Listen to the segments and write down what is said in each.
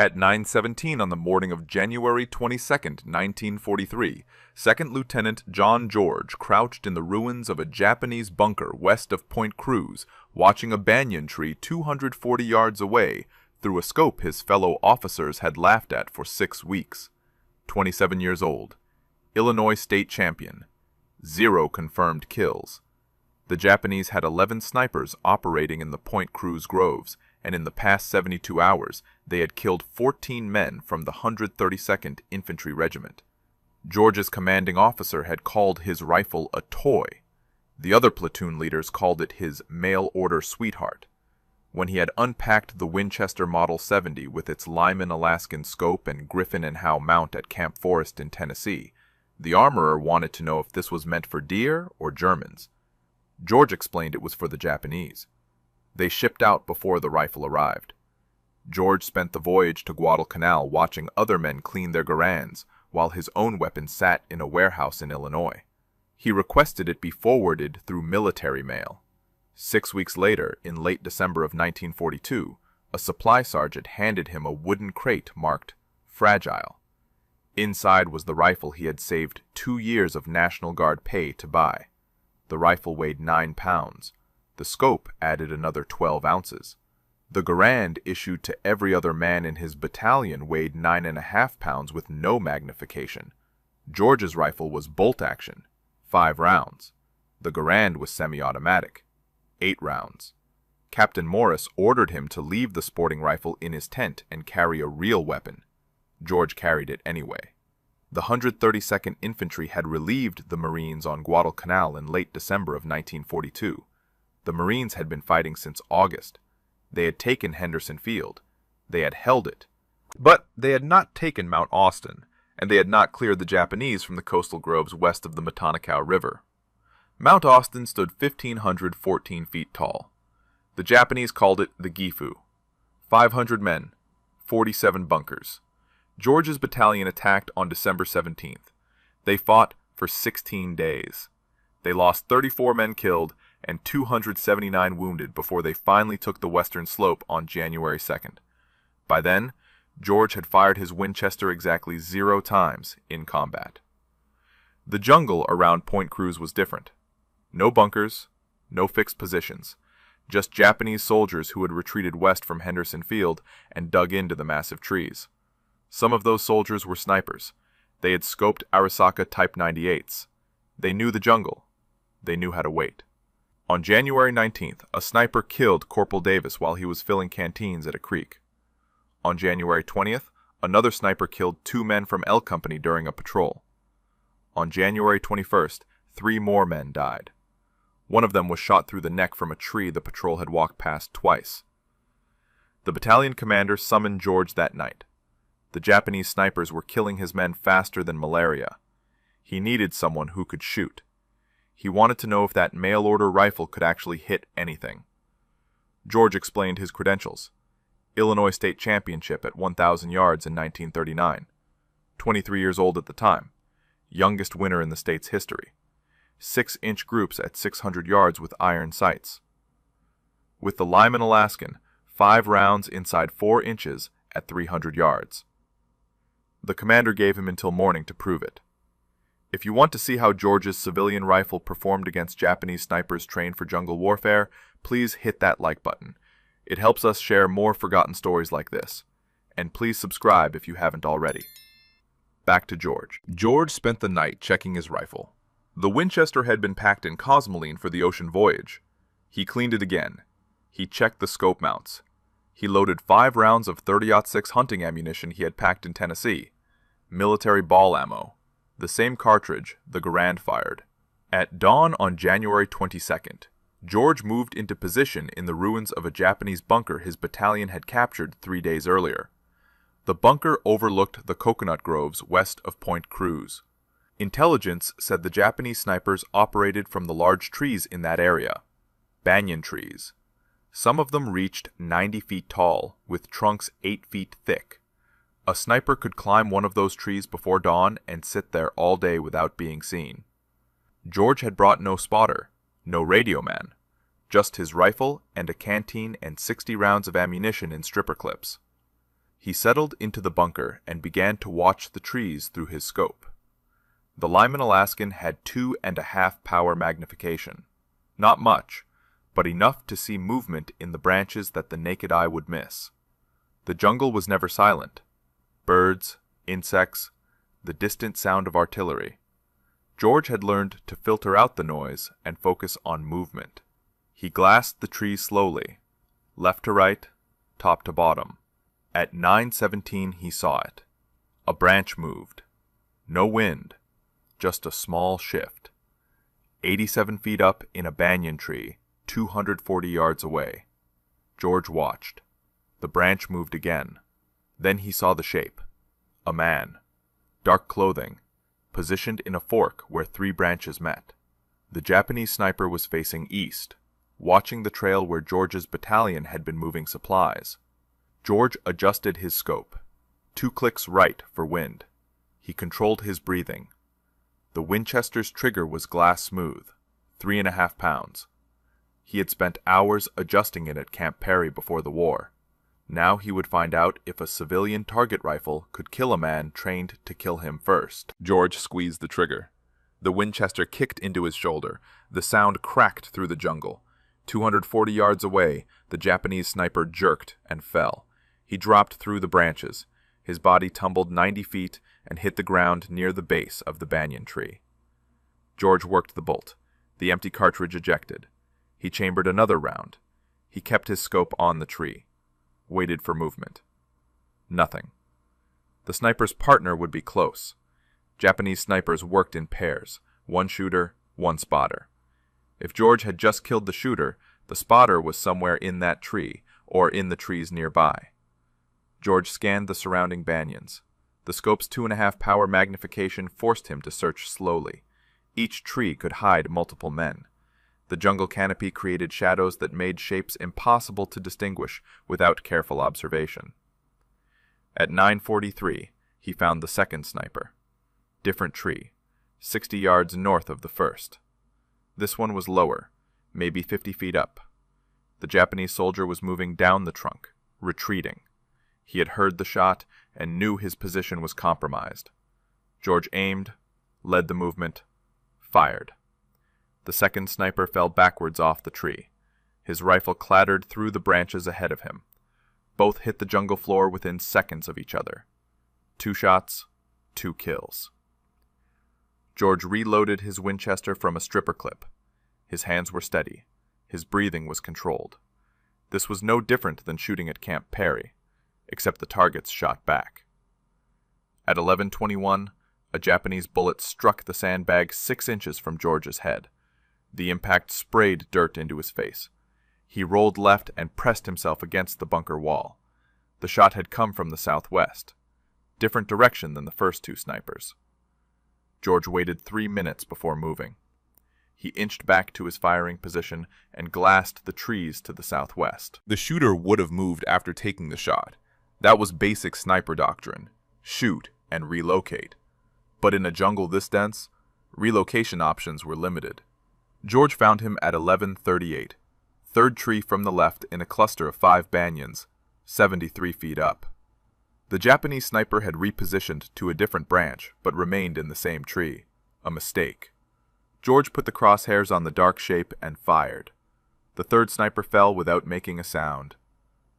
At 9:17 on the morning of January 22, 1943, Second Lieutenant John George crouched in the ruins of a Japanese bunker west of Point Cruz, watching a banyan tree 240 yards away through a scope his fellow officers had laughed at for 6 weeks. 27 years old, Illinois state champion, 0 confirmed kills. The Japanese had 11 snipers operating in the Point Cruz groves, and in the past 72 hours, they had killed 14 men from the 132nd Infantry Regiment. George's commanding officer had called his rifle a toy. The other platoon leaders called it his mail-order sweetheart. When he had unpacked the Winchester Model 70 with its Lyman Alaskan scope and Griffin and Howe mount at Camp Forest in Tennessee, the armorer wanted to know if this was meant for deer or Germans. George explained it was for the Japanese. They shipped out before the rifle arrived. George spent the voyage to Guadalcanal watching other men clean their Garands, while his own weapon sat in a warehouse in Illinois. He requested it be forwarded through military mail. 6 weeks later, in late December of 1942, a supply sergeant handed him a wooden crate marked "Fragile." Inside was the rifle he had saved 2 years of National Guard pay to buy. The rifle weighed 9 pounds. The scope added another 12 ounces. The Garand issued to every other man in his battalion weighed 9.5 pounds with no magnification. George's rifle was bolt action, 5 rounds. The Garand was semi-automatic, 8 rounds. Captain Morris ordered him to leave the sporting rifle in his tent and carry a real weapon. George carried it anyway. The 132nd Infantry had relieved the Marines on Guadalcanal in late December of 1942. The Marines had been fighting since August. They had taken Henderson Field. They had held it. But they had not taken Mount Austin, and they had not cleared the Japanese from the coastal groves west of the Matanakaw River. Mount Austin stood 1,514 feet tall. The Japanese called it the Gifu. 500 men, 47 bunkers. George's battalion attacked on December 17th. They fought for 16 days. They lost 34 men killed and 279 wounded before they finally took the western slope on January 2nd. By then, George had fired his Winchester exactly 0 times in combat. The jungle around Point Cruz was different. No bunkers, no fixed positions, just Japanese soldiers who had retreated west from Henderson Field and dug into the massive trees. Some of those soldiers were snipers. They had scoped Arisaka Type 98s. They knew the jungle. They knew how to wait. On January 19th, a sniper killed Corporal Davis while he was filling canteens at a creek. On January 20th, another sniper killed 2 men from L Company during a patrol. On January 21st, 3 more men died. One of them was shot through the neck from a tree the patrol had walked past twice. The battalion commander summoned George that night. The Japanese snipers were killing his men faster than malaria. He needed someone who could shoot. He wanted to know if that mail-order rifle could actually hit anything. George explained his credentials. Illinois state championship at 1,000 yards in 1939. 23 years old at the time. Youngest winner in the state's history. 6-inch groups at 600 yards with iron sights. With the Lyman Alaskan, 5 rounds inside 4 inches at 300 yards. The commander gave him until morning to prove it. If you want to see how George's civilian rifle performed against Japanese snipers trained for jungle warfare, please hit that like button. It helps us share more forgotten stories like this. And please subscribe if you haven't already. Back to George. George spent the night checking his rifle. The Winchester had been packed in cosmoline for the ocean voyage. He cleaned it again. He checked the scope mounts. He loaded 5 rounds of .30-06 hunting ammunition he had packed in Tennessee. Military ball ammo. The same cartridge the Garand fired. At dawn on January 22nd, George moved into position in the ruins of a Japanese bunker his battalion had captured 3 days earlier. The bunker overlooked the coconut groves west of Point Cruz. Intelligence said the Japanese snipers operated from the large trees in that area. Banyan trees. Some of them reached 90 feet tall, with trunks 8 feet thick. A sniper could climb one of those trees before dawn and sit there all day without being seen. George had brought no spotter, no radio man, just his rifle and a canteen and 60 rounds of ammunition in stripper clips. He settled into the bunker and began to watch the trees through his scope. The Lyman Alaskan had 2.5 power magnification. Not much, but enough to see movement in the branches that the naked eye would miss. The jungle was never silent. Birds, insects, the distant sound of artillery. George had learned to filter out the noise and focus on movement. He glassed the trees slowly, left to right, top to bottom. At 9:17 he saw it. A branch moved. No wind, just a small shift. 87 feet up in a banyan tree, 240 yards away. George watched. The branch moved again. Then he saw the shape. A man. Dark clothing, positioned in a fork where 3 branches met. The Japanese sniper was facing east, watching the trail where George's battalion had been moving supplies. George adjusted his scope. 2 clicks right for wind. He controlled his breathing. The Winchester's trigger was glass smooth, 3.5 pounds. He had spent hours adjusting it at Camp Perry before the war. Now he would find out if a civilian target rifle could kill a man trained to kill him first. George squeezed the trigger. The Winchester kicked into his shoulder. The sound cracked through the jungle. 240 yards away, the Japanese sniper jerked and fell. He dropped through the branches. His body tumbled 90 feet and hit the ground near the base of the banyan tree. George worked the bolt. The empty cartridge ejected. He chambered another round. He kept his scope on the tree. Waited for movement. Nothing. The sniper's partner would be close. Japanese snipers worked in pairs, 1 shooter, 1 spotter. If George had just killed the shooter, the spotter was somewhere in that tree or in the trees nearby. George scanned the surrounding banyans. The scope's 2.5 power magnification forced him to search slowly. Each tree could hide multiple men. The jungle canopy created shadows that made shapes impossible to distinguish without careful observation. At 9:43, he found the second sniper. Different tree, 60 yards north of the first. This one was lower, maybe 50 feet up. The Japanese soldier was moving down the trunk, retreating. He had heard the shot and knew his position was compromised. George aimed, led the movement, fired. The second sniper fell backwards off the tree. His rifle clattered through the branches ahead of him. Both hit the jungle floor within seconds of each other. 2 shots, 2 kills. George reloaded his Winchester from a stripper clip. His hands were steady. His breathing was controlled. This was no different than shooting at Camp Perry, except the targets shot back. At 11:21, a Japanese bullet struck the sandbag 6 inches from George's head. The impact sprayed dirt into his face. He rolled left and pressed himself against the bunker wall. The shot had come from the southwest, different direction than the first 2 snipers. George waited 3 minutes before moving. He inched back to his firing position and glassed the trees to the southwest. The shooter would have moved after taking the shot. That was basic sniper doctrine: shoot and relocate. But in a jungle this dense, relocation options were limited. George found him at 11:38, third tree from the left in a cluster of 5 banyans, 73 feet up. The Japanese sniper had repositioned to a different branch, but remained in the same tree. A mistake. George put the crosshairs on the dark shape and fired. The third sniper fell without making a sound.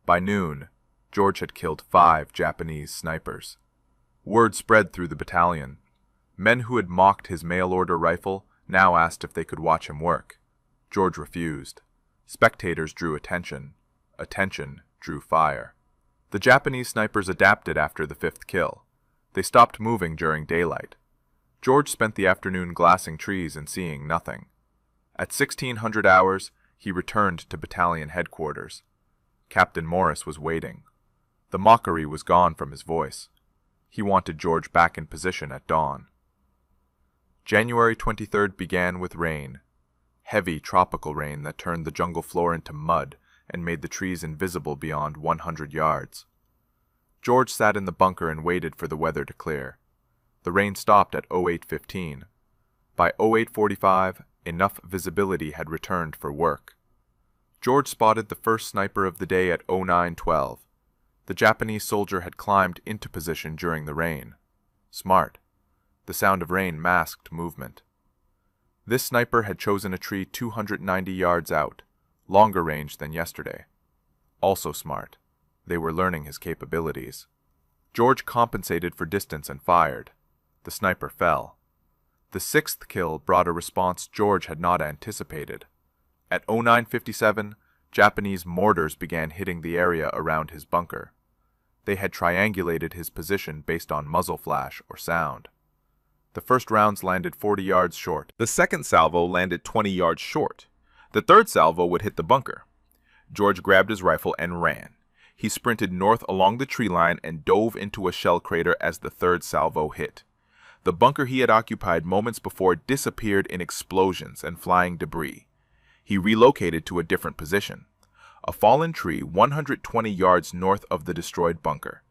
By noon, George had killed 5 Japanese snipers. Word spread through the battalion. Men who had mocked his mail-order rifle now asked if they could watch him work. George refused. Spectators drew attention. Attention drew fire. The Japanese snipers adapted after the 5th kill. They stopped moving during daylight. George spent the afternoon glassing trees and seeing nothing. At 1600 hours, he returned to battalion headquarters. Captain Morris was waiting. The mockery was gone from his voice. He wanted George back in position at dawn. January 23rd began with rain. Heavy tropical rain that turned the jungle floor into mud and made the trees invisible beyond 100 yards. George sat in the bunker and waited for the weather to clear. The rain stopped at 08:15. By 08:45, enough visibility had returned for work. George spotted the first sniper of the day at 09:12. The Japanese soldier had climbed into position during the rain. Smart. The sound of rain masked movement. This sniper had chosen a tree 290 yards out, longer range than yesterday. Also smart. They were learning his capabilities. George compensated for distance and fired. The sniper fell. The sixth kill brought a response George had not anticipated. At 09:57, Japanese mortars began hitting the area around his bunker. They had triangulated his position based on muzzle flash or sound. The first rounds landed 40 yards short. The second salvo landed 20 yards short. The third salvo would hit the bunker. George grabbed his rifle and ran. He sprinted north along the tree line and dove into a shell crater as the third salvo hit. The bunker he had occupied moments before disappeared in explosions and flying debris. He relocated to a different position. A fallen tree 120 yards north of the destroyed bunker.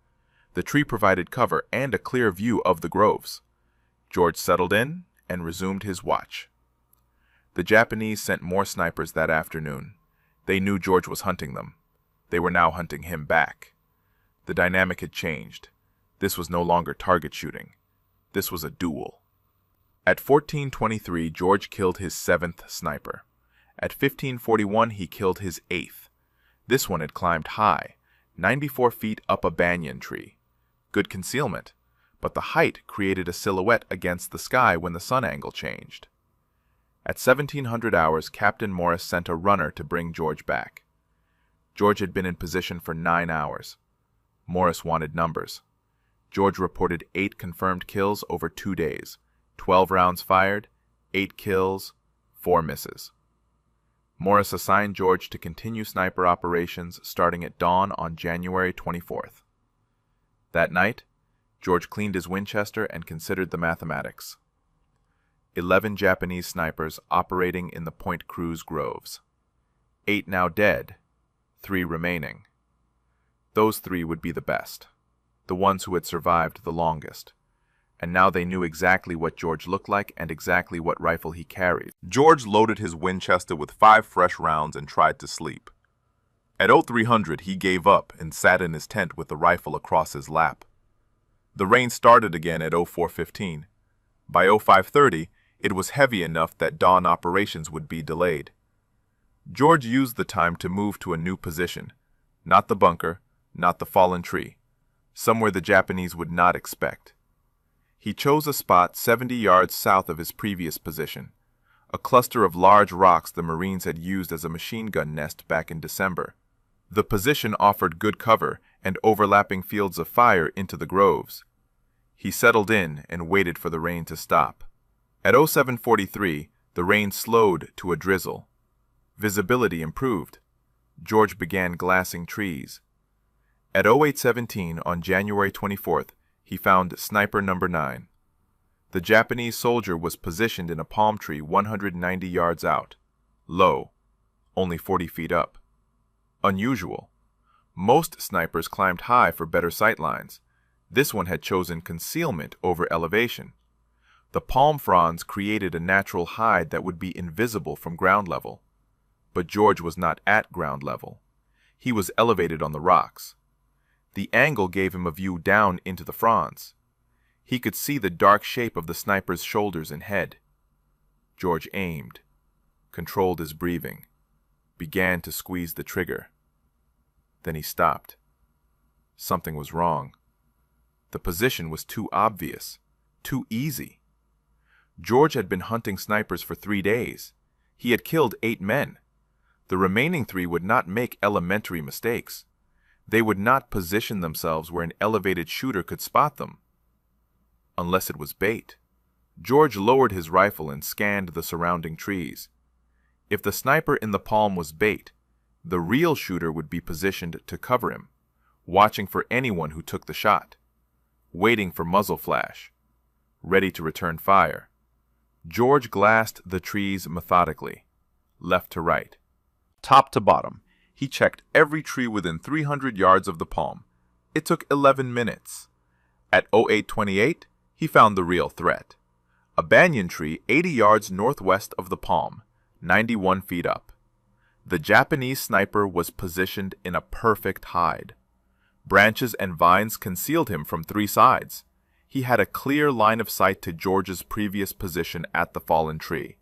The tree provided cover and a clear view of the groves. George settled in and resumed his watch. The Japanese sent more snipers that afternoon. They knew George was hunting them. They were now hunting him back. The dynamic had changed. This was no longer target shooting. This was a duel. At 14:23, George killed his 7th sniper. At 15:41, he killed his 8th. This one had climbed high, 94 feet up a banyan tree. Good concealment, but the height created a silhouette against the sky when the sun angle changed. At 1700 hours, Captain Morris sent a runner to bring George back. George had been in position for 9 hours. Morris wanted numbers. George reported 8 confirmed kills over 2 days, 12 rounds fired, 8 kills, 4 misses. Morris assigned George to continue sniper operations starting at dawn on January 24th. That night, George cleaned his Winchester and considered the mathematics. 11 Japanese snipers operating in the Point Cruz groves. 8 now dead, 3 remaining. Those 3 would be the best, the ones who had survived the longest. And now they knew exactly what George looked like and exactly what rifle he carried. George loaded his Winchester with 5 fresh rounds and tried to sleep. At 0300, he gave up and sat in his tent with the rifle across his lap. The rain started again at 04:15. By 05:30, it was heavy enough that dawn operations would be delayed. George used the time to move to a new position. Not the bunker, not the fallen tree. Somewhere the Japanese would not expect. He chose a spot 70 yards south of his previous position, a cluster of large rocks the Marines had used as a machine gun nest back in December. The position offered good cover and overlapping fields of fire into the groves. He settled in and waited for the rain to stop. At 07:43, the rain slowed to a drizzle. Visibility improved. George began glassing trees. At 08:17 on January 24th, he found sniper number 9. The Japanese soldier was positioned in a palm tree 190 yards out. Low, only 40 feet up. Unusual. Most snipers climbed high for better sightlines. This one had chosen concealment over elevation. The palm fronds created a natural hide that would be invisible from ground level. But George was not at ground level. He was elevated on the rocks. The angle gave him a view down into the fronds. He could see the dark shape of the sniper's shoulders and head. George aimed, controlled his breathing, began to squeeze the trigger. Then he stopped. Something was wrong. The position was too obvious, too easy. George had been hunting snipers for 3 days. He had killed 8 men. The remaining 3 would not make elementary mistakes. They would not position themselves where an elevated shooter could spot them. Unless it was bait. George lowered his rifle and scanned the surrounding trees. If the sniper in the palm was bait, the real shooter would be positioned to cover him, watching for anyone who took the shot, waiting for muzzle flash, ready to return fire. George glassed the trees methodically, left to right, top to bottom. He checked every tree within 300 yards of the palm. It took 11 minutes. At 08:28, he found the real threat. A banyan tree 80 yards northwest of the palm, 91 feet up. The Japanese sniper was positioned in a perfect hide. Branches and vines concealed him from three sides. He had a clear line of sight to George's previous position at the fallen tree.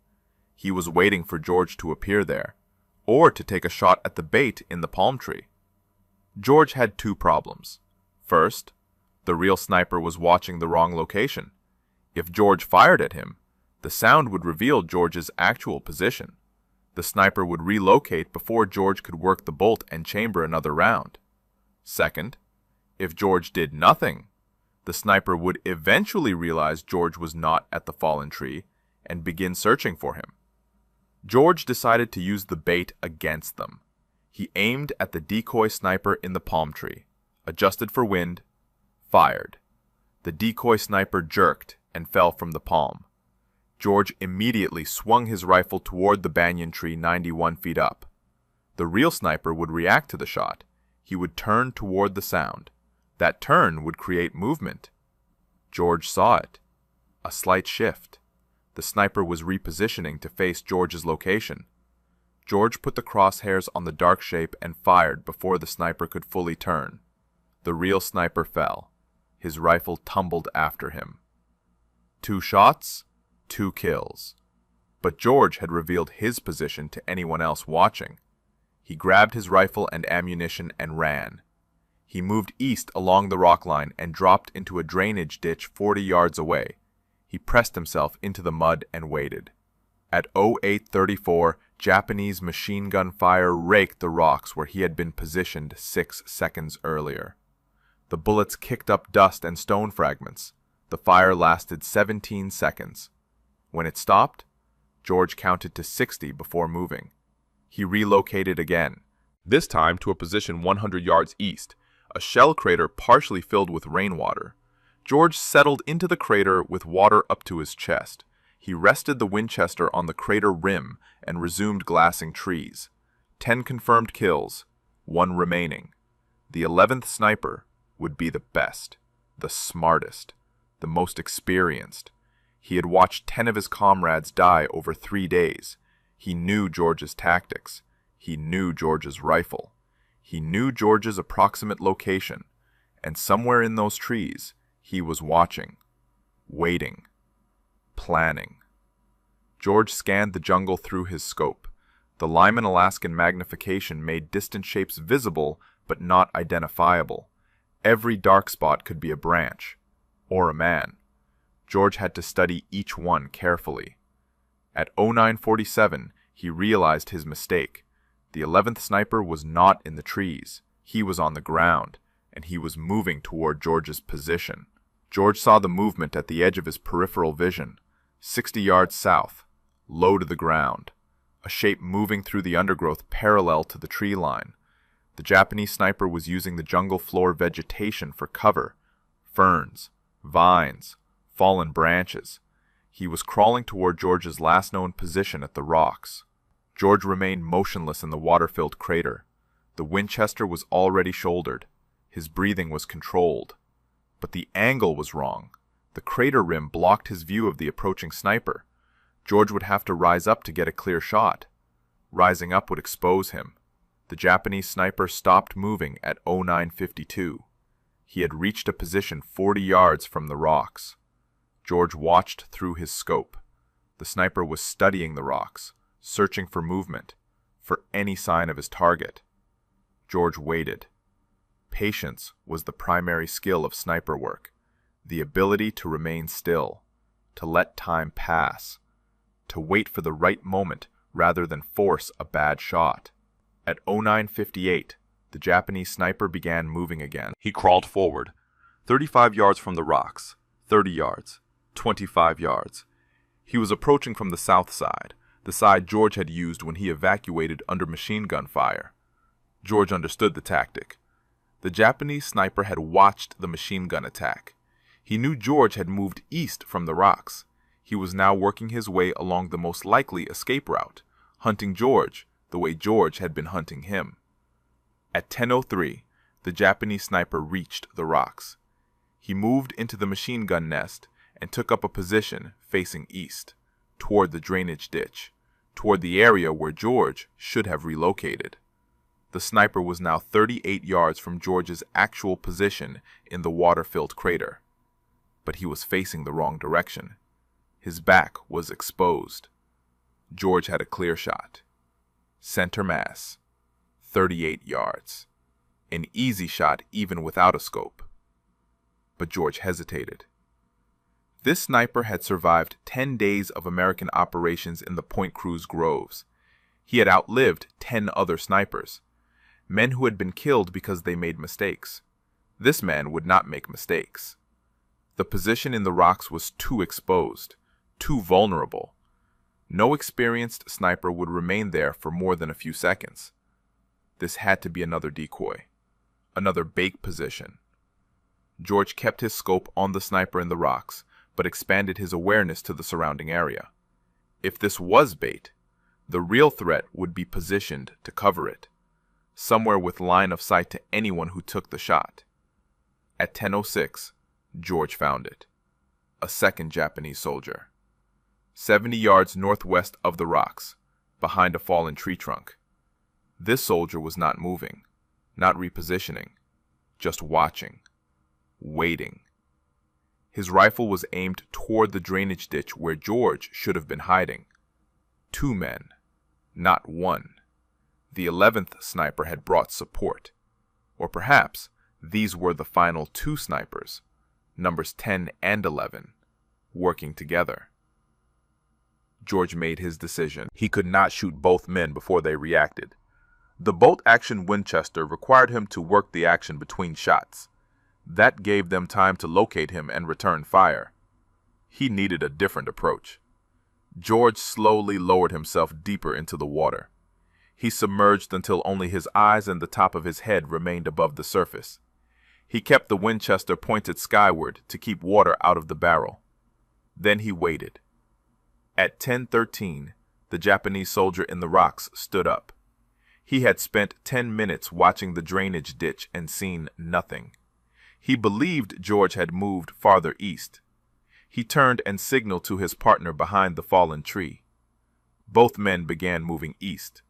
He was waiting for George to appear there, or to take a shot at the bait in the palm tree. George had two problems. First, the real sniper was watching the wrong location. If George fired at him, the sound would reveal George's actual position. The sniper would relocate before George could work the bolt and chamber another round. Second, if George did nothing, the sniper would eventually realize George was not at the fallen tree and begin searching for him. George decided to use the bait against them. He aimed at the decoy sniper in the palm tree, adjusted for wind, fired. The decoy sniper jerked and fell from the palm. George immediately swung his rifle toward the banyan tree 91 feet up. The real sniper would react to the shot. He would turn toward the sound. That turn would create movement. George saw it. A slight shift. The sniper was repositioning to face George's location. George put the crosshairs on the dark shape and fired before the sniper could fully turn. The real sniper fell. His rifle tumbled after him. 2 shots, 2 kills. But George had revealed his position to anyone else watching. He grabbed his rifle and ammunition and ran. He moved east along the rock line and dropped into a drainage ditch 40 yards away. He pressed himself into the mud and waited. At 08:34, Japanese machine gun fire raked the rocks where he had been positioned 6 seconds earlier. The bullets kicked up dust and stone fragments. The fire lasted 17 seconds. When it stopped, George counted to 60 before moving. He relocated again, this time to a position 100 yards east, a shell crater partially filled with rainwater. George settled into the crater with water up to his chest. He rested the Winchester on the crater rim and resumed glassing trees. 10 confirmed kills, 1 remaining. The 11th sniper would be the best, the smartest, the most experienced. He had watched 10 of his comrades die over 3 days. He knew George's tactics. He knew George's rifle. He knew George's approximate location, and somewhere in those trees, he was watching, waiting, planning. George scanned the jungle through his scope. The Lyman Alaskan magnification made distant shapes visible but not identifiable. Every dark spot could be a branch, or a man. George had to study each one carefully. At 09:47, he realized his mistake. The 11th sniper was not in the trees. He was on the ground, and he was moving toward George's position. George saw the movement at the edge of his peripheral vision, 60 yards south, low to the ground, a shape moving through the undergrowth parallel to the tree line. The Japanese sniper was using the jungle floor vegetation for cover, ferns, vines, fallen branches. He was crawling toward George's last known position at the rocks. George remained motionless in the water-filled crater. The Winchester was already shouldered. His breathing was controlled. But the angle was wrong. The crater rim blocked his view of the approaching sniper. George would have to rise up to get a clear shot. Rising up would expose him. The Japanese sniper stopped moving at 09:52. He had reached a position 40 yards from the rocks. George watched through his scope. The sniper was studying the rocks, searching for movement, for any sign of his target. George waited. Patience was the primary skill of sniper work, the ability to remain still, to let time pass, to wait for the right moment rather than force a bad shot. At 09:58, the Japanese sniper began moving again. He crawled forward, 35 yards from the rocks, 30 yards, 25 yards. He was approaching from the south side, the side George had used when he evacuated under machine gun fire. George understood the tactic. The Japanese sniper had watched the machine gun attack. He knew George had moved east from the rocks. He was now working his way along the most likely escape route, hunting George the way George had been hunting him. At 10:03, the Japanese sniper reached the rocks. He moved into the machine gun nest and took up a position facing east, toward the drainage ditch, toward the area where George should have relocated. The sniper was now 38 yards from George's actual position in the water-filled crater. But he was facing the wrong direction. His back was exposed. George had a clear shot. Center mass, 38 yards. An easy shot even without a scope. But George hesitated. This sniper had survived 10 days of American operations in the Point Cruz groves. He had outlived 10 other snipers, men who had been killed because they made mistakes. This man would not make mistakes. The position in the rocks was too exposed, too vulnerable. No experienced sniper would remain there for more than a few seconds. This had to be another decoy, another bait position. George kept his scope on the sniper in the rocks, but expanded his awareness to the surrounding area. If this was bait, the real threat would be positioned to cover it, somewhere with line of sight to anyone who took the shot. At 10:06, George found it. A second Japanese soldier. 70 yards northwest of the rocks, behind a fallen tree trunk. This soldier was not moving, not repositioning, just watching, waiting. His rifle was aimed toward the drainage ditch where George should have been hiding. 2 men, not 1. The 11th sniper had brought support. Or perhaps these were the final 2 snipers, numbers 10 and 11, working together. George made his decision. He could not shoot both men before they reacted. The bolt-action Winchester required him to work the action between shots. That gave them time to locate him and return fire. He needed a different approach. George slowly lowered himself deeper into the water. He submerged until only his eyes and the top of his head remained above the surface. He kept the Winchester pointed skyward to keep water out of the barrel. Then he waited. At 10:13, the Japanese soldier in the rocks stood up. He had spent 10 minutes watching the drainage ditch and seen nothing. He believed George had moved farther east. He turned and signaled to his partner behind the fallen tree. Both men began moving east,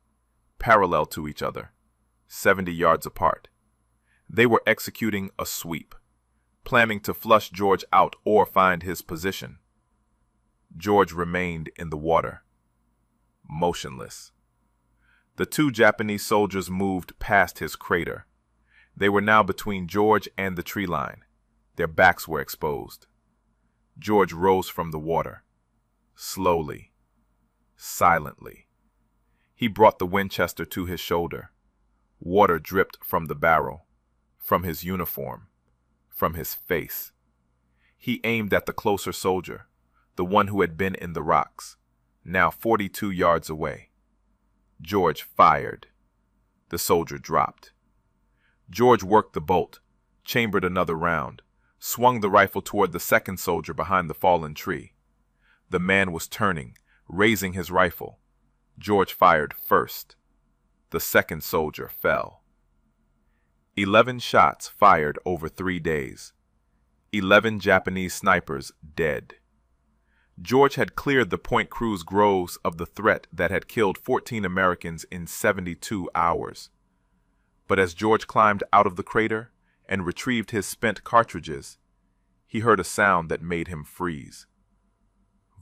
parallel to each other, 70 yards apart. They were executing a sweep, planning to flush George out or find his position. George remained in the water, motionless. The 2 Japanese soldiers moved past his crater. They were now between George and the tree line. Their backs were exposed. George rose from the water, slowly, silently. He brought the Winchester to his shoulder. Water dripped from the barrel, from his uniform, from his face. He aimed at the closer soldier, the one who had been in the rocks, now 42 yards away. George fired. The soldier dropped. George worked the bolt, chambered another round, swung the rifle toward the second soldier behind the fallen tree. The man was turning, raising his rifle. George fired first. The second soldier fell. 11 shots fired over 3 days. 11 Japanese snipers dead. George had cleared the Point Cruz groves of the threat that had killed 14 Americans in 72 hours. But as George climbed out of the crater and retrieved his spent cartridges, he heard a sound that made him freeze.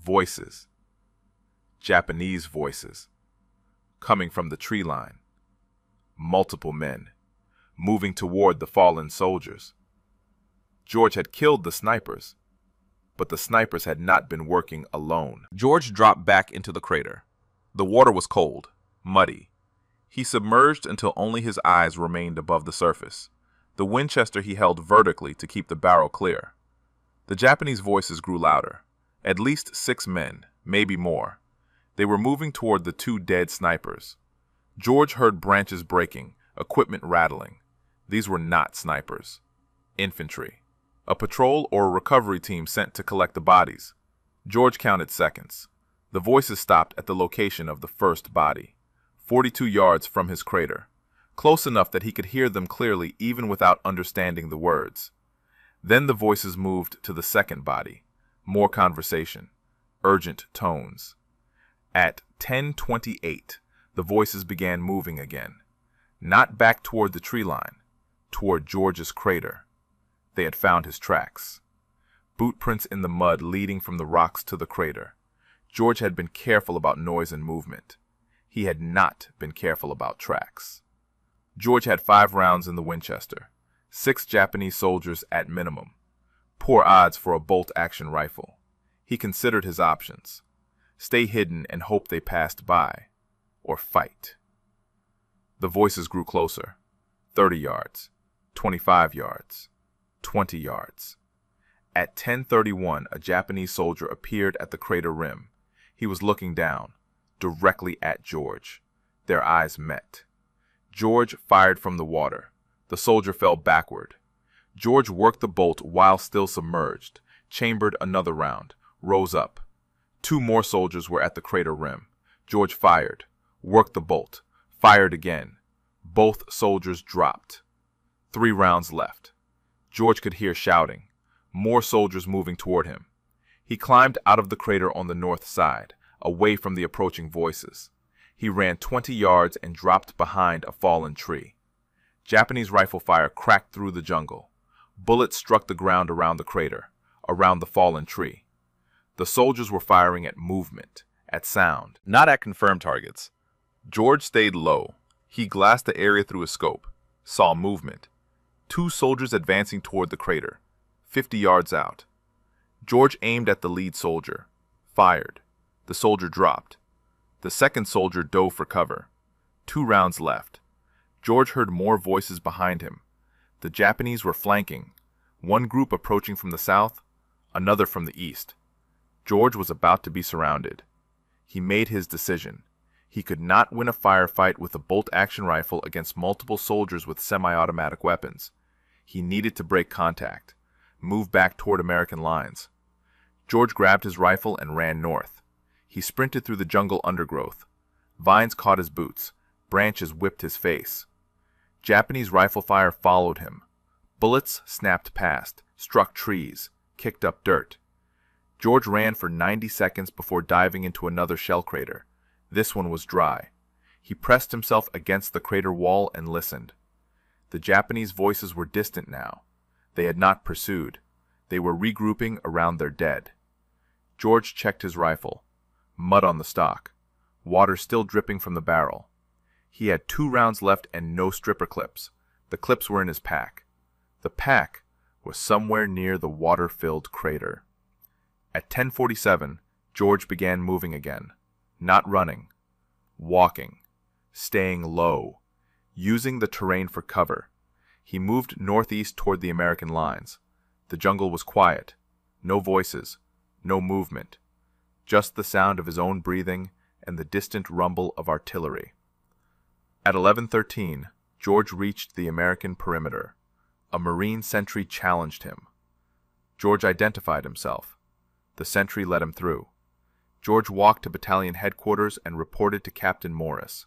Voices. Japanese voices. Coming from the tree line. Multiple men, moving toward the fallen soldiers. George had killed the snipers, but the snipers had not been working alone. George dropped back into the crater. The water was cold, muddy. He submerged until only his eyes remained above the surface. The Winchester he held vertically to keep the barrel clear. The Japanese voices grew louder. At least 6 men, maybe more. They were moving toward the 2 dead snipers. George heard branches breaking, equipment rattling. These were not snipers. Infantry. A patrol or a recovery team sent to collect the bodies. George counted seconds. The voices stopped at the location of the first body, 42 yards from his crater, close enough that he could hear them clearly even without understanding the words. Then the voices moved to the second body. More conversation. Urgent tones. At 10:28, the voices began moving again. Not back toward the tree line, toward George's crater. They had found his tracks. Boot prints in the mud leading from the rocks to the crater. George had been careful about noise and movement. He had not been careful about tracks. George had 5 rounds in the Winchester, 6 Japanese soldiers at minimum. Poor odds for a bolt-action rifle. He considered his options. Stay hidden and hope they passed by, or fight. The voices grew closer. 30 yards, 25 yards, 20 yards. At 10:31, a Japanese soldier appeared at the crater rim. He was looking down, directly at George. Their eyes met. George fired from the water. The soldier fell backward. George worked the bolt while still submerged, chambered another round, rose up. 2 more soldiers were at the crater rim. George fired, worked the bolt, fired again. Both soldiers dropped. 3 rounds left. George could hear shouting. More soldiers moving toward him. He climbed out of the crater on the north side, away from the approaching voices. He ran 20 yards and dropped behind a fallen tree. Japanese rifle fire cracked through the jungle. Bullets struck the ground around the crater, around the fallen tree. The soldiers were firing at movement, at sound, not at confirmed targets. George stayed low. He glassed the area through his scope, saw movement. 2 soldiers advancing toward the crater, 50 yards out. George aimed at the lead soldier, fired. The soldier dropped. The second soldier dove for cover. 2 rounds left. George heard more voices behind him. The Japanese were flanking, one group approaching from the south, another from the east. George was about to be surrounded. He made his decision. He could not win a firefight with a bolt-action rifle against multiple soldiers with semi-automatic weapons. He needed to break contact, move back toward American lines. George grabbed his rifle and ran north. He sprinted through the jungle undergrowth. Vines caught his boots. Branches whipped his face. Japanese rifle fire followed him. Bullets snapped past, struck trees, kicked up dirt. George ran for 90 seconds before diving into another shell crater. This one was dry. He pressed himself against the crater wall and listened. The Japanese voices were distant now. They had not pursued. They were regrouping around their dead. George checked his rifle. Mud on the stock. Water still dripping from the barrel. He had 2 rounds left and no stripper clips. The clips were in his pack. The pack was somewhere near the water-filled crater. At 10:47, George began moving again. Not running. Walking. Staying low. Using the terrain for cover. He moved northeast toward the American lines. The jungle was quiet. No voices. No movement. Just the sound of his own breathing and the distant rumble of artillery. At 11:13, George reached the American perimeter. A Marine sentry challenged him. George identified himself. The sentry let him through. George walked to battalion headquarters and reported to Captain Morris.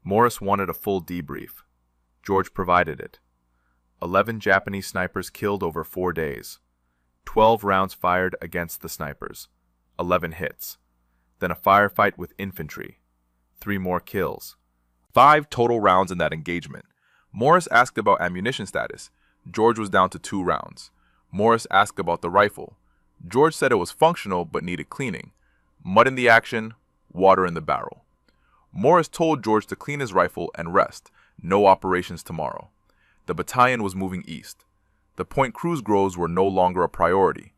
Morris wanted a full debrief. George provided it. 11 Japanese snipers killed over 4 days. 12 rounds fired against the snipers. 11 hits. Then a firefight with infantry. 3 more kills. 5 total rounds in that engagement. Morris asked about ammunition status. George was down to 2 rounds. Morris asked about the rifle. George said it was functional but needed cleaning. Mud in the action, water in the barrel. Morris told George to clean his rifle and rest. No operations tomorrow. The battalion was moving east. The Point Cruz groves were no longer a priority.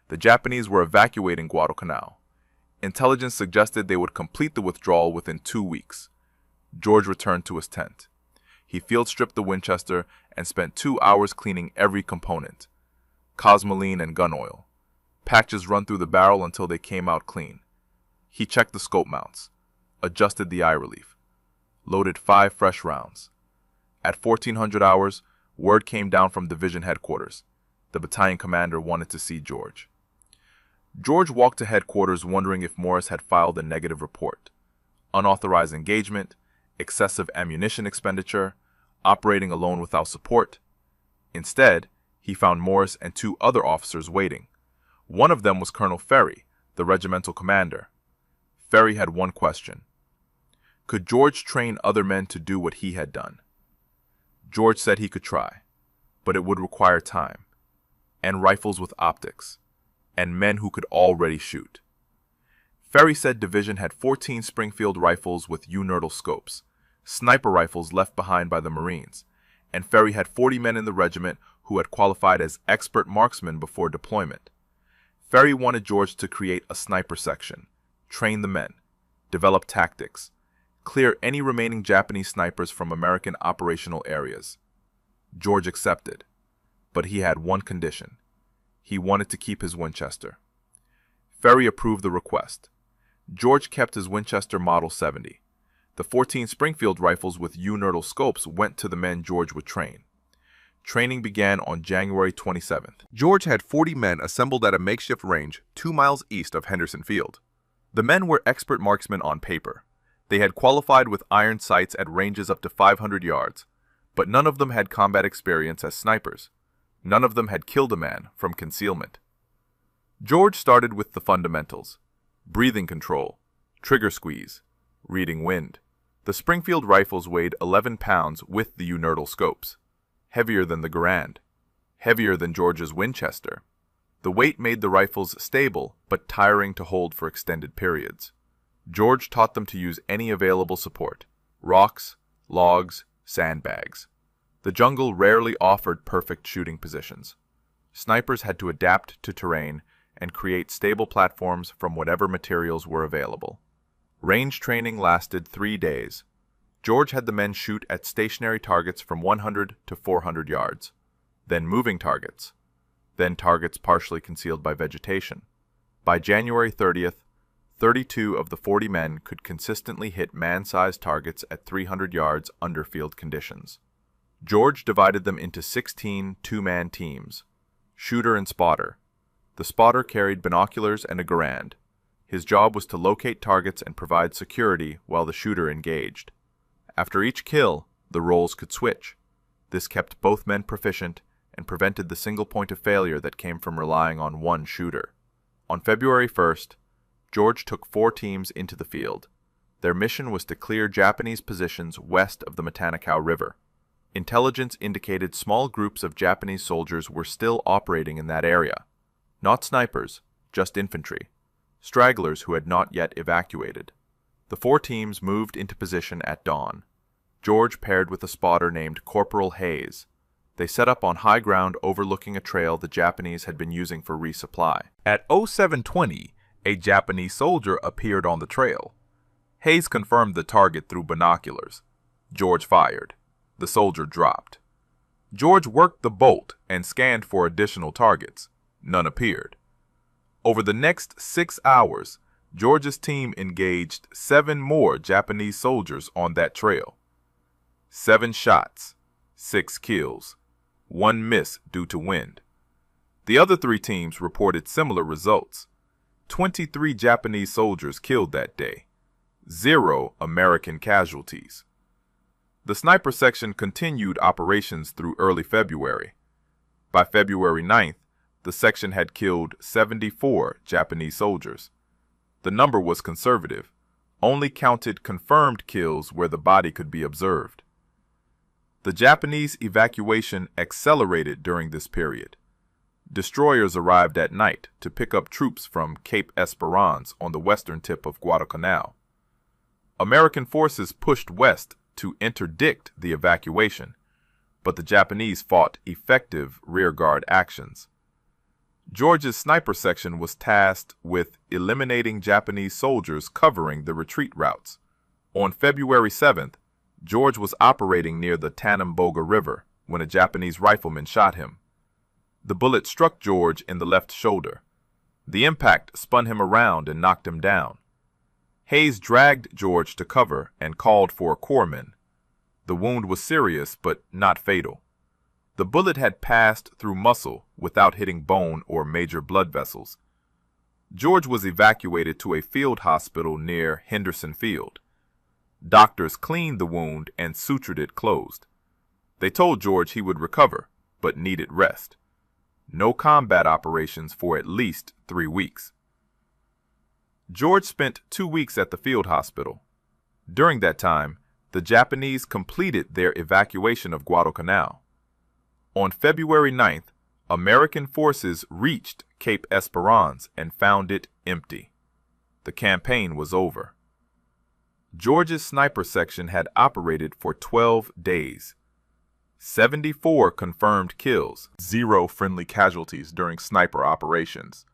The Japanese were evacuating Guadalcanal. Intelligence suggested they would complete the withdrawal within 2 weeks. George returned to his tent. He field-stripped the Winchester and spent 2 hours cleaning every component. Cosmoline and gun oil. Patches run through the barrel until they came out clean. He checked the scope mounts. Adjusted the eye relief. Loaded 5 fresh rounds. At 1400 hours, word came down from division headquarters. The battalion commander wanted to see George. George walked to headquarters wondering if Morris had filed a negative report. Unauthorized engagement, excessive ammunition expenditure, operating alone without support. Instead, he found Morris and 2 other officers waiting. One of them was Colonel Ferry, the regimental commander. Ferry had one question. Could George train other men to do what he had done? George said he could try, but it would require time, and rifles with optics, and men who could already shoot. Ferry said Division had 14 Springfield rifles with uninertal scopes, sniper rifles left behind by the Marines, and Ferry had 40 men in the regiment who had qualified as expert marksmen before deployment. Ferry wanted George to create a sniper section, train the men, develop tactics, clear any remaining Japanese snipers from American operational areas. George accepted, but he had one condition. He wanted to keep his Winchester. Ferry approved the request. George kept his Winchester Model 70. The 14 Springfield rifles with uninertal scopes went to the men George would train. Training began on January 27th. George had 40 men assembled at a makeshift range 2 miles east of Henderson Field. The men were expert marksmen on paper. They had qualified with iron sights at ranges up to 500 yards, but none of them had combat experience as snipers. None of them had killed a man from concealment. George started with the fundamentals: breathing control, trigger squeeze, reading wind. The Springfield rifles weighed 11 pounds with the uninertal scopes, heavier than the Garand, heavier than George's Winchester. The weight made the rifles stable but tiring to hold for extended periods. George taught them to use any available support: rocks, logs, sandbags. The jungle rarely offered perfect shooting positions. Snipers had to adapt to terrain and create stable platforms from whatever materials were available. Range training lasted 3 days. George had the men shoot at stationary targets from 100 to 400 yards, then moving targets, then targets partially concealed by vegetation. By January 30th, 32 of the 40 men could consistently hit man-sized targets at 300 yards under field conditions. George divided them into 16 two-man teams, shooter and spotter. The spotter carried binoculars and a Garand. His job was to locate targets and provide security while the shooter engaged. After each kill, the roles could switch. This kept both men proficient and prevented the single point of failure that came from relying on one shooter. On February 1st, George took 4 teams into the field. Their mission was to clear Japanese positions west of the Matanakaw River. Intelligence indicated small groups of Japanese soldiers were still operating in that area. Not snipers, just infantry, stragglers who had not yet evacuated. The 4 teams moved into position at dawn. George paired with a spotter named Corporal Hayes. They set up on high ground overlooking a trail the Japanese had been using for resupply. At 0720, a Japanese soldier appeared on the trail. Hayes confirmed the target through binoculars. George fired. The soldier dropped. George worked the bolt and scanned for additional targets. None appeared. Over the next 6 hours, George's team engaged 7 more Japanese soldiers on that trail. 7 shots, 6 kills, 1 miss due to wind. The other 3 teams reported similar results. 23 Japanese soldiers killed that day. 0 American casualties. The sniper section continued operations through early February. By February 9th, the section had killed 74 Japanese soldiers. The number was conservative, only counted confirmed kills where the body could be observed. The Japanese evacuation accelerated during this period. Destroyers arrived at night to pick up troops from Cape Esperance on the western tip of Guadalcanal. American forces pushed west to interdict the evacuation, but the Japanese fought effective rearguard actions. George's sniper section was tasked with eliminating Japanese soldiers covering the retreat routes. On February 7th, George was operating near the Tanamboga River when a Japanese rifleman shot him. The bullet struck George in the left shoulder. The impact spun him around and knocked him down. Hayes dragged George to cover and called for corpsmen. The wound was serious but not fatal. The bullet had passed through muscle without hitting bone or major blood vessels. George was evacuated to a field hospital near Henderson Field. Doctors cleaned the wound and sutured it closed. They told George he would recover, but needed rest. No combat operations for at least 3 weeks. George spent 2 weeks at the field hospital. During that time, The Japanese completed their evacuation of Guadalcanal. On February 9th, American forces reached Cape Esperance and found it empty. The campaign was over. George's sniper section had operated for 12 days. 74 confirmed kills, 0 friendly casualties during sniper operations.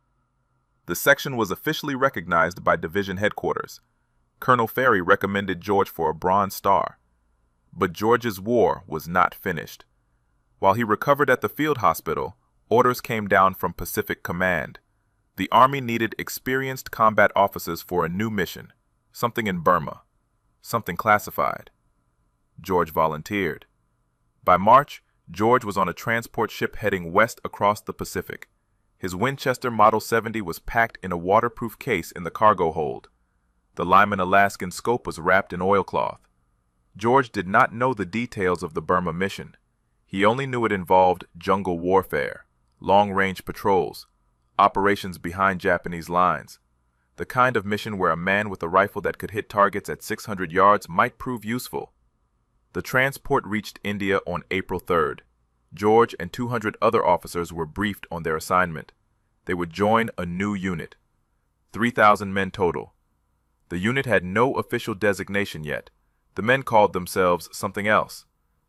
The section was officially recognized by division headquarters. Colonel Ferry recommended George for a Bronze Star. But George's war was not finished. While he recovered at the field hospital, orders came down from Pacific Command. The Army needed experienced combat officers for a new mission, something in Burma, something classified. George volunteered. By March, George was on a transport ship heading west across the Pacific. His Winchester Model 70 was packed in a waterproof case in the cargo hold. The Lyman Alaskan scope was wrapped in oilcloth. George did not know the details of the Burma mission. He only knew it involved jungle warfare, long-range patrols, operations behind Japanese lines, the kind of mission where a man with a rifle that could hit targets at 600 yards might prove useful. The transport reached India on April 3rd. George and 200 other officers were briefed on their assignment. They would join a new unit. 3,000 men total. The unit had no official designation yet. The men called themselves something else.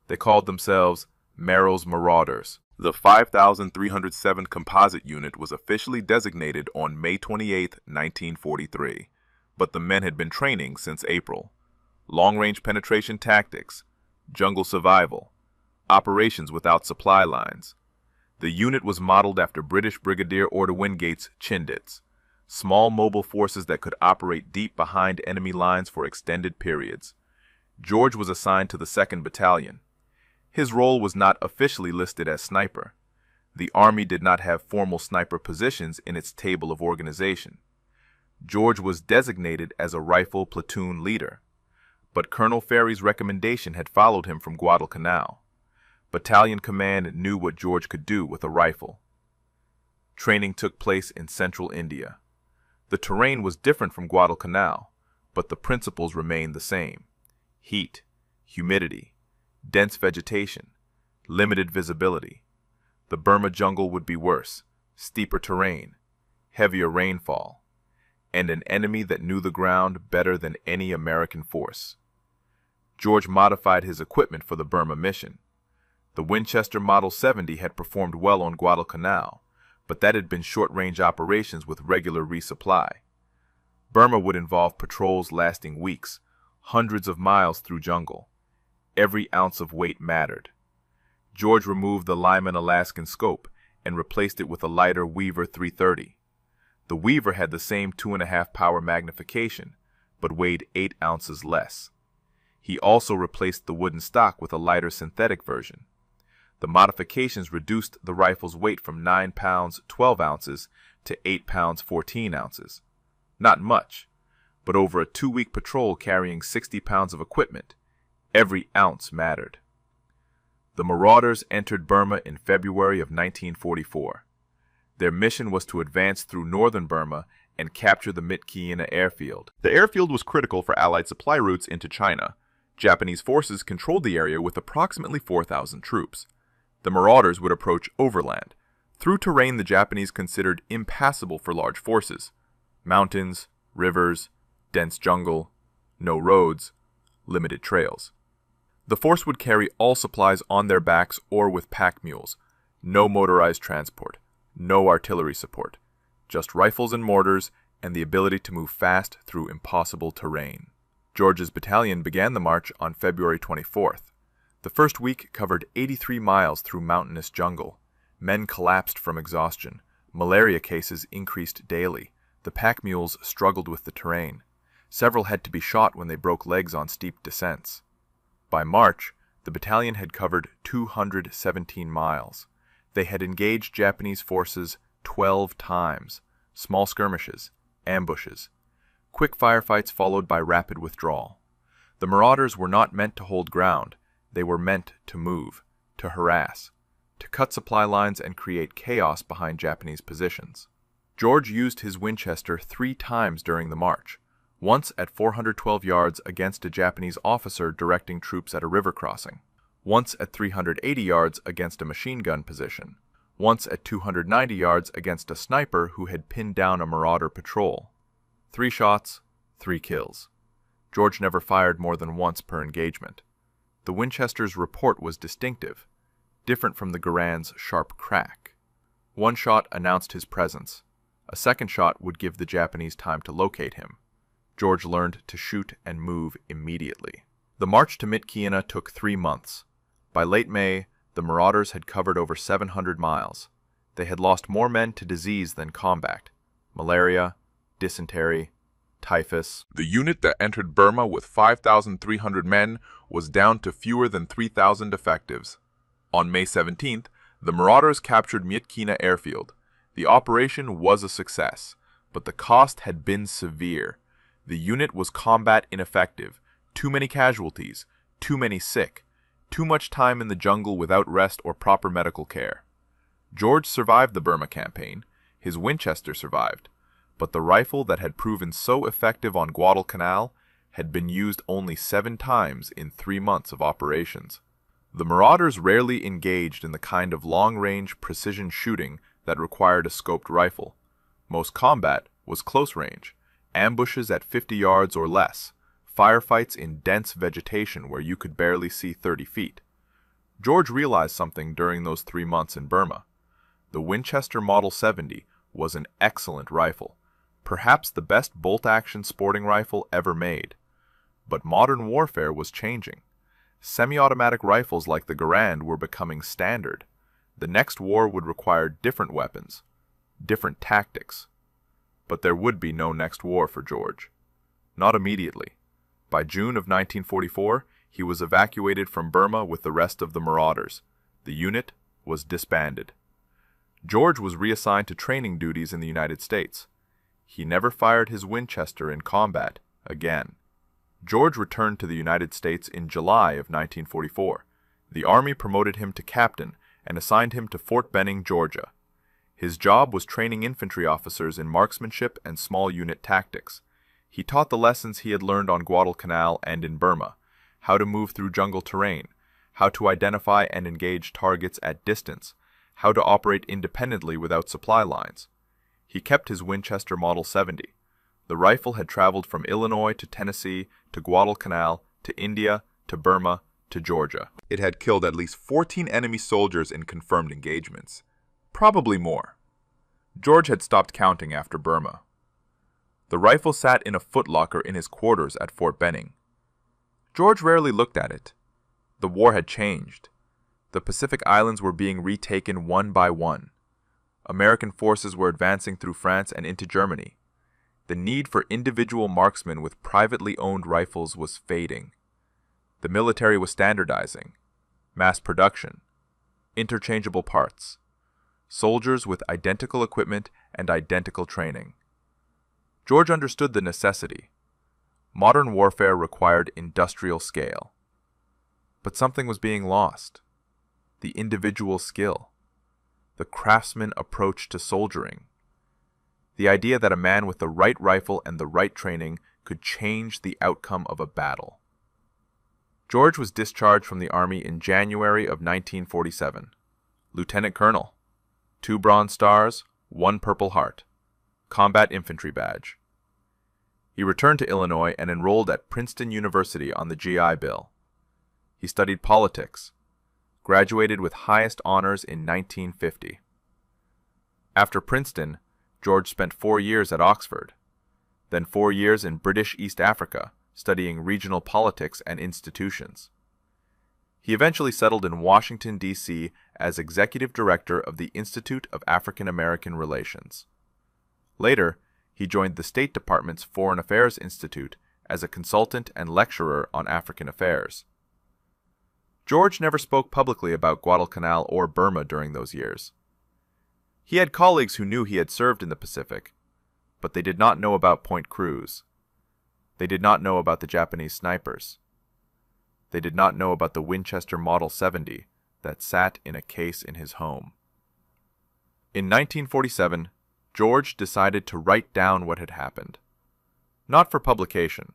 They called themselves Merrill's Marauders. The 5,307 Composite Unit was officially designated on May 28, 1943, but the men had been training since April. Long-range penetration tactics, jungle survival, operations without supply lines. The unit was modeled after British Brigadier Order Wingate's Chindits, small mobile forces that could operate deep behind enemy lines for extended periods. George was assigned to the 2nd Battalion. His role was not officially listed as sniper. The Army did not have formal sniper positions in its table of organization. George was designated as a rifle platoon leader, but Colonel Ferry's recommendation had followed him from Guadalcanal. Battalion command knew what George could do with a rifle. Training took place in central India. The terrain was different from Guadalcanal, but the principles remained the same. Heat, humidity, dense vegetation, limited visibility. The Burma jungle would be worse, steeper terrain, heavier rainfall, and an enemy that knew the ground better than any American force. George modified his equipment for the Burma mission. The Winchester Model 70 had performed well on Guadalcanal, but that had been short-range operations with regular resupply. Burma would involve patrols lasting weeks, hundreds of miles through jungle. Every ounce of weight mattered. George removed the Lyman Alaskan scope and replaced it with a lighter Weaver 330. The Weaver had the same 2.5 power magnification, but weighed 8 ounces less. He also replaced the wooden stock with a lighter synthetic version. The modifications reduced the rifle's weight from 9 pounds 12 ounces to 8 pounds 14 ounces. Not much, but over a 2-week patrol carrying 60 pounds of equipment, every ounce mattered. The Marauders entered Burma in February of 1944. Their mission was to advance through northern Burma and capture the Mitkeena airfield. The airfield was critical for Allied supply routes into China. Japanese forces controlled the area with approximately 4,000 troops. The Marauders would approach overland, through terrain the Japanese considered impassable for large forces. Mountains, rivers, dense jungle, no roads, limited trails. The force would carry all supplies on their backs or with pack mules. No motorized transport, no artillery support, just rifles and mortars and the ability to move fast through impossible terrain. George's battalion began the march on February 24th. The first week covered 83 miles through mountainous jungle. Men collapsed from exhaustion. Malaria cases increased daily. The pack mules struggled with the terrain. Several had to be shot when they broke legs on steep descents. By March, the battalion had covered 217 miles. They had engaged Japanese forces 12 times, small skirmishes, ambushes. Quick firefights followed by rapid withdrawal. The Marauders were not meant to hold ground. They were meant to move, to harass, to cut supply lines and create chaos behind Japanese positions. George used his Winchester 3 times during the march, once at 412 yards against a Japanese officer directing troops at a river crossing, once at 380 yards against a machine gun position, once at 290 yards against a sniper who had pinned down a marauder patrol. 3 shots, 3 kills. George never fired more than once per engagement. The Winchester's report was distinctive, different from the Garand's sharp crack. 1 shot announced his presence. A 2nd shot would give the Japanese time to locate him. George learned to shoot and move immediately. The march to Myitkyina took 3 months. By late May, the marauders had covered over 700 miles. They had lost more men to disease than combat: malaria, dysentery, typhus. The unit that entered Burma with 5,300 men was down to fewer than 3,000 effectives. On May 17th, the marauders captured Myitkyina airfield. The operation was a success, but the cost had been severe. The unit was combat ineffective, too many casualties, too many sick, too much time in the jungle without rest or proper medical care. George survived the Burma campaign. His Winchester survived, but the rifle that had proven so effective on Guadalcanal had been used only 7 times in 3 months of operations. The marauders rarely engaged in the kind of long-range precision shooting that required a scoped rifle. Most combat was close range, ambushes at 50 yards or less, firefights in dense vegetation where you could barely see 30 feet. George realized something during those 3 months in Burma. The Winchester Model 70 was an excellent rifle, perhaps the best bolt-action sporting rifle ever made. But modern warfare was changing. Semi-automatic rifles like the Garand were becoming standard. The next war would require different weapons, different tactics. But there would be no next war for George. Not immediately. By June of 1944, he was evacuated from Burma with the rest of the marauders. The unit was disbanded. George was reassigned to training duties in the United States. He never fired his Winchester in combat again. George returned to the United States in July of 1944. The Army promoted him to captain and assigned him to Fort Benning, Georgia. His job was training infantry officers in marksmanship and small unit tactics. He taught the lessons he had learned on Guadalcanal and in Burma: how to move through jungle terrain, how to identify and engage targets at distance, how to operate independently without supply lines. He kept his Winchester Model 70. The rifle had traveled from Illinois to Tennessee to Guadalcanal to India to Burma to Georgia. It had killed at least 14 enemy soldiers in confirmed engagements. Probably more. George had stopped counting after Burma. The rifle sat in a footlocker in his quarters at Fort Benning. George rarely looked at it. The war had changed. The Pacific Islands were being retaken one by one. American forces were advancing through France and into Germany. The need for individual marksmen with privately owned rifles was fading. The military was standardizing. Mass production. Interchangeable parts. Soldiers with identical equipment and identical training. George understood the necessity. Modern warfare required industrial scale. But something was being lost. The individual skill. The craftsman approach to soldiering. The idea that a man with the right rifle and the right training could change the outcome of a battle. George was discharged from the Army in January of 1947. Lieutenant Colonel. 2 Bronze Stars, 1 Purple Heart. Combat Infantry Badge. He returned to Illinois and enrolled at Princeton University on the GI Bill. He studied politics. Graduated with highest honors in 1950. After Princeton, George spent 4 years at Oxford, then 4 years in British East Africa, studying regional politics and institutions. He eventually settled in Washington, D.C. as executive director of the Institute of African American Relations. Later, he joined the State Department's Foreign Affairs Institute as a consultant and lecturer on African affairs. George never spoke publicly about Guadalcanal or Burma during those years. He had colleagues who knew he had served in the Pacific, but they did not know about Point Cruz. They did not know about the Japanese snipers. They did not know about the Winchester Model 70 that sat in a case in his home. In 1947, George decided to write down what had happened. Not for publication,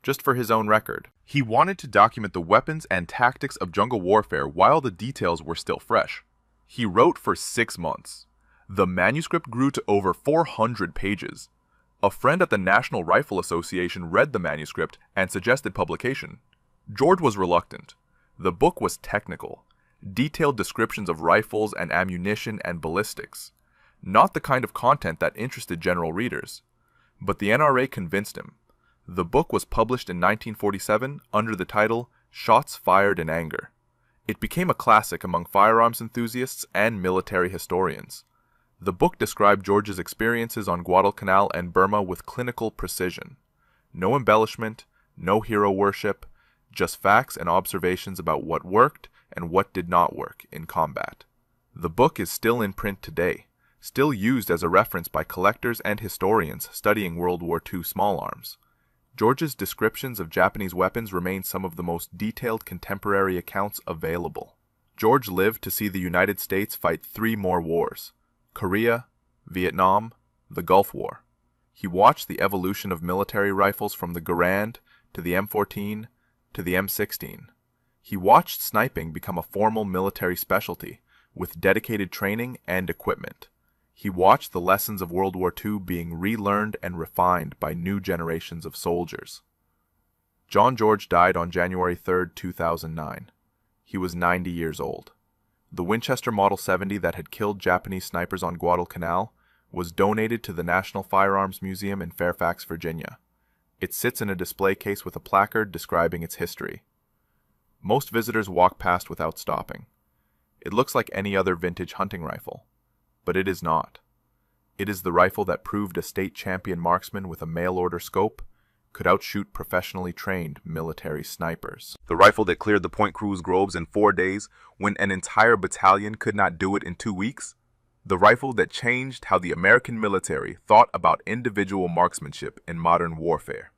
just for his own record. He wanted to document the weapons and tactics of jungle warfare while the details were still fresh. He wrote for 6 months. The manuscript grew to over 400 pages. A friend at the National Rifle Association read the manuscript and suggested publication. George was reluctant. The book was technical, detailed descriptions of rifles and ammunition and ballistics, not the kind of content that interested general readers. But the NRA convinced him. The book was published in 1947 under the title Shots Fired in Anger. It became a classic among firearms enthusiasts and military historians. The book described George's experiences on Guadalcanal and Burma with clinical precision. No embellishment, no hero worship, just facts and observations about what worked and what did not work in combat. The book is still in print today, still used as a reference by collectors and historians studying World War II small arms. George's descriptions of Japanese weapons remain some of the most detailed contemporary accounts available. George lived to see the United States fight 3 more wars: Korea, Vietnam, the Gulf War. He watched the evolution of military rifles from the Garand to the M14 to the M16. He watched sniping become a formal military specialty with dedicated training and equipment. He watched the lessons of World War II being relearned and refined by new generations of soldiers. John George died on January 3, 2009. He was 90 years old. The Winchester Model 70 that had killed Japanese snipers on Guadalcanal was donated to the National Firearms Museum in Fairfax, Virginia. It sits in a display case with a placard describing its history. Most visitors walk past without stopping. It looks like any other vintage hunting rifle, but it is not. It is the rifle that proved a state champion marksman with a mail-order scope could outshoot professionally trained military snipers. The rifle that cleared the Point Cruz groves in 4 days when an entire battalion could not do it in 2 weeks. The rifle that changed how the American military thought about individual marksmanship in modern warfare.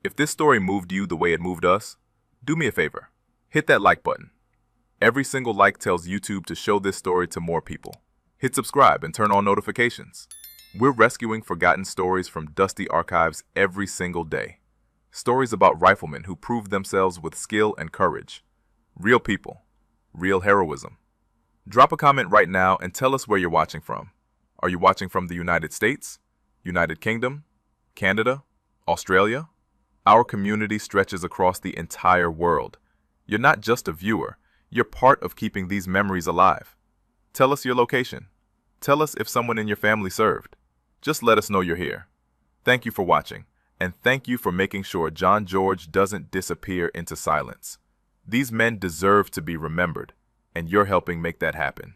If this story moved you the way it moved us, do me a favor. Hit that like button. Every single like tells YouTube to show this story to more people. Hit subscribe and turn on notifications. We're rescuing forgotten stories from dusty archives every single day. Stories about riflemen who proved themselves with skill and courage. Real people. Real heroism. Drop a comment right now and tell us where you're watching from. Are you watching from the United States, United Kingdom, Canada, Australia? Our community stretches across the entire world. You're not just a viewer, you're part of keeping these memories alive. Tell us your location. Tell us if someone in your family served. Just let us know you're here. Thank you for watching, and thank you for making sure John George doesn't disappear into silence. These men deserve to be remembered, and you're helping make that happen.